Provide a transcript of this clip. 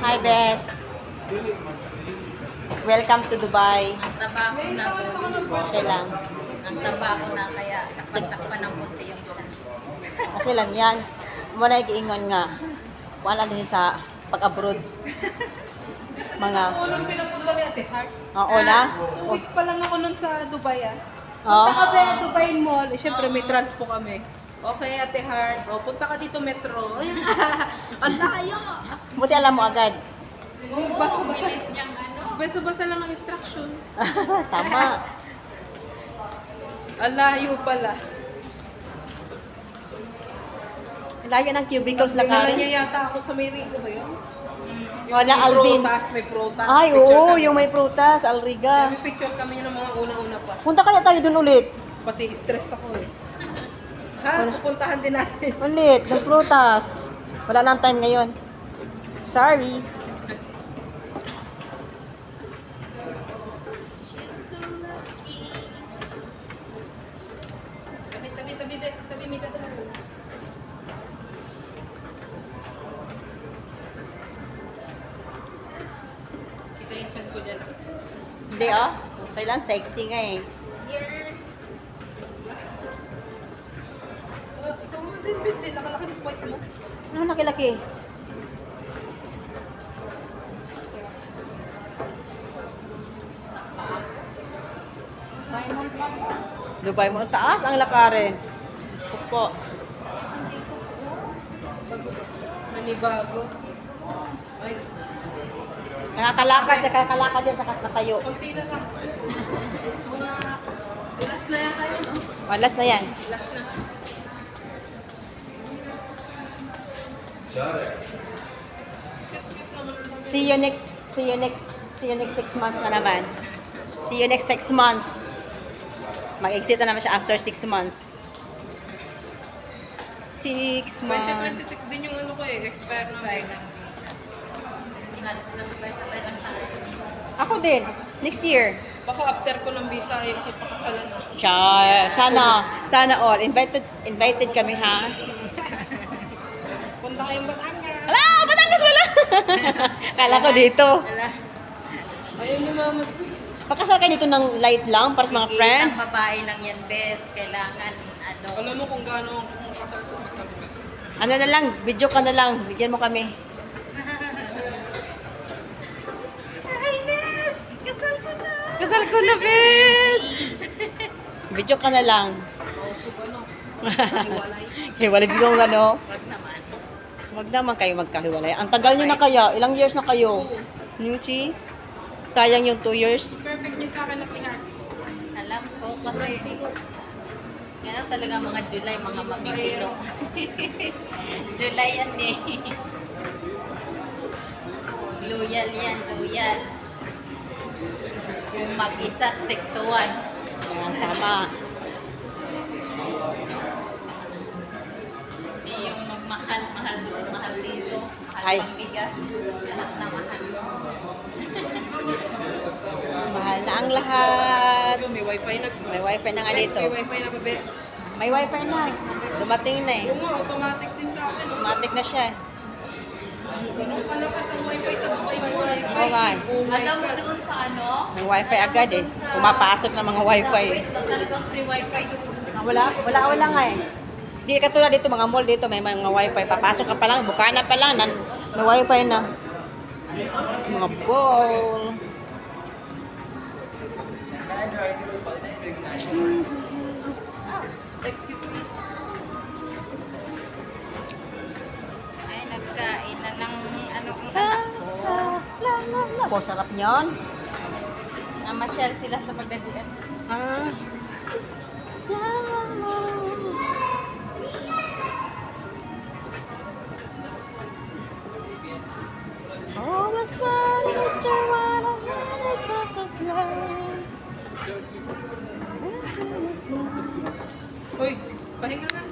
Hi, Bes. Welcome to Dubai. Ang taba ko na po. Okay lang. Ang taba ko na kaya takpan ng punti yung bulan. Okay lang yan. Muna ikiingon nga. Wala din sa pag-abroad. Mga... Unang pinapunta ni Ate Heart. Oo na? 2 weeks pa lang ako nun sa Dubai Oo. Punta kami sa Dubai Mall. Eh, syempre may transpo kami. Okay, Ate Heart. O, punta ka dito metro. Ang layo! Buti alam mo agad. Basa-basa. Basa-basa lang ang instruction. Tama. Ang layo pala. Layo ng cubicles lang Dinala kami. niya yata ako sa may Rico ba yun? Wala, Alvin. May prutas. Ay, Picture oo, kami. yung may prutas, Alriga. May picture kami ng mga una-una pa. Punta kaya tayo dun ulit. Pati stress ako eh. Ha? Pupuntahan din natin. Ulit, ng prutas. Wala nang time ngayon. Sorry. Tabi, bes. Tabi, may kasama. Kita yung chan ko dyan. Hindi ah. Kailan sexy nga eh. Ikaw mo din, bes. Nakalaki ng point mo. Ano laki-laki? Dubai mo. Taas ang lakarin. Diyos ko po. Nanibago. Ay, Nakakalakad, saka kalakad yan, saka katayo. konti na lang. Mga last na yata yun, no? Malas na yan. Last na. See you next 6 months na naman. See you next 6 months. Mag-exit na naman siya after 6 months. 6 months. 2026 din yung ano ko eh, expire na. Sabay-sabay lang tayo. Ako din. Next year. Baka after ko ng visa ay ipapakasalan na. Sana all. Invited kami ha. Punta kayong Batangas. Wala! Batangas wala! Kala ko dito. Wala. Ayun ni mama. Pakasal kayo dito ng light lang para sa mga friend. Isang babae lang yan, bes. Kailangan, ano. Alam mo kung gaano kung kasal sa Batangas. Ano na lang, video ka na lang. Bigyan mo kami. Ay, bes! Kasal ko na! Kasal ko na, bes! Video ka na lang. Kausog ano. Hiwalay yung ano. Wag naman. Huwag naman kayo magkahiwalay. Ang tagal nyo na kaya. Ilang years na kayo? Nuchi? Sayang yung 2 years. Perfect niya sa akin na Heart. Alam ko kasi kaya talaga mga July, mga mabibilo. July yan eh. Loyal yan, loyal. Kung mag-isa, stick to one. Ayan, tama. Hindi yung magmahal, mahal doon, mahal dito. Mahal Ay. pang bigas. Lahat na mahal. Mahal na ang lahat. May wifi na. May wifi na nga dito. May wifi na ba, bes? May wifi na. Dumating na eh. Oo nga, automatic din sa akin. Automatic na siya. Ganun ka na kasi ang wifi sa Dubai mo. Oo nga. Alam mo doon sa ano? May wifi agad eh. Pumapasok ng mga wifi eh. Wait, talagang free wifi doon. Wala nga eh. Di katulad dito, mga mall dito, may mga wifi. Papasok ka pa lang, bukana pa lang, may wifi na. Mga bowl. Excuse me. Ay, nagkain na ng ano ang anak ko. Wow, sarap niyan. Namasyal sila sa Magadian. Ah. Oh, mas fun, Mr. One of the surface line. Uy, pahinga na.